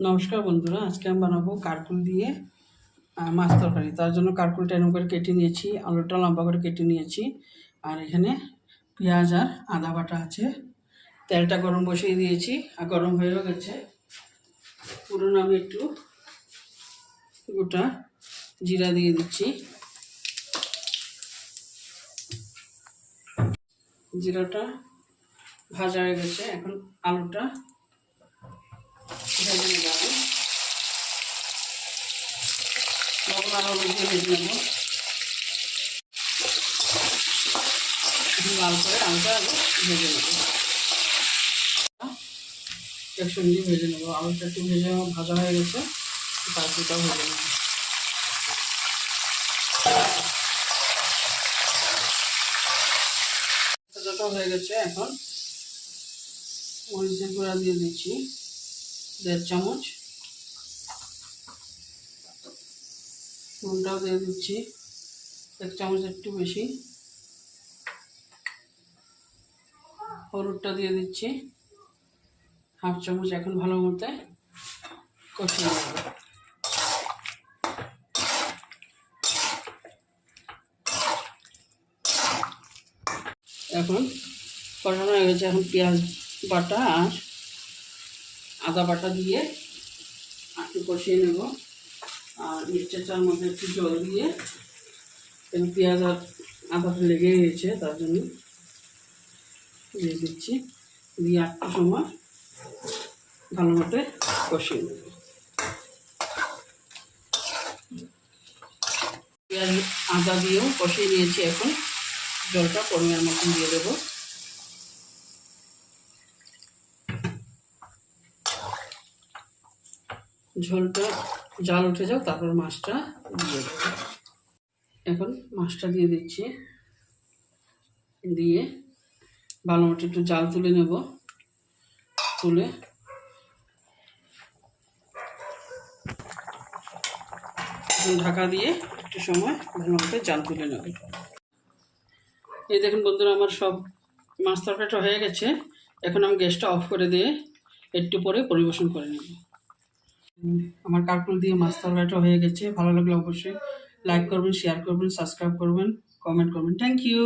নমস্কার বন্ধুরা, আজকে আমি বানাবো কারকুল দিয়ে মাছ তরকারি। তার জন্য কারকুলটা এরকম করে কেটে নিয়েছি, আলুটা লম্বা করে কেটে নিয়েছি, আর এখানে পেঁয়াজ আর আদা বাটা আছে। তেলটা গরম বসিয়ে দিয়েছি আর গরম হয়েও গেছে। পুরনো আমি একটু গোটা জিরা দিয়ে দিচ্ছি। জিরাটা ভাজা হয়ে গেছে, এখন আলুটা ভেজে নেব। লবণ আর হলুদ দিয়ে ভেজে নেব, লাল করে আলুটা আগে ভেজে নেব, একসঙ্গে ভেজে নেবো। আলুটা একটু ভেজে ভাজা হয়ে গেছে, কারকুলটাও ভেজে নেব। ভাজাটাও হয়ে গেছে, এখন মরিচের গুঁড়া দিয়ে দিচ্ছি 1.5 চামচ, নুনটাও দিয়ে দিচ্ছি 1 চামচ একটু বেশি, হলুদটা দিয়ে দিচ্ছি 1/2 চামচ। এখন ভালো মতো কষিয়ে নেব। এখন কষানো হয়ে গেছে, এখন পেঁয়াজ বাটা আর আদা বাটা দিয়ে একটু কষিয়ে নেব। আর মিক্সচারটার মধ্যে একটু জল দিয়ে, পেঁয়াজ আর আদাটা লেগে গেছে তার জন্য দিয়ে দিচ্ছি, দিয়ে একটু সময় ভালো মতো কষিয়ে নেব। পেঁয়াজ আদা দিয়েও কষিয়ে নিয়েছি, এখন জলটা পরিমাণ মতন দিয়ে দেবো। ঝোলটা জাল উঠে যাও, তারপর মাছটা দিয়ে দেবো। এখন মাছটা দিয়ে দিচ্ছি, দিয়ে ভালো মতো একটু জাল তুলে নেব। তুলে ঢাকা দিয়ে একটু সময় ভালো মতো জাল তুলে নেব। এই দেখুন বন্ধুরা, আমার সব মাছ তরকারিটা হয়ে গেছে। এখন আমি গ্যাসটা অফ করে দিয়ে একটু পরে পরিবেশন করে নেব। আমার কারকুল দিয়ে মাছ তরকারিটা হয়ে গেছে। ভালো লাগলে অবশ্যই লাইক করবেন, শেয়ার করবেন, সাবস্ক্রাইব করবেন, কমেন্ট করবেন। Thank you.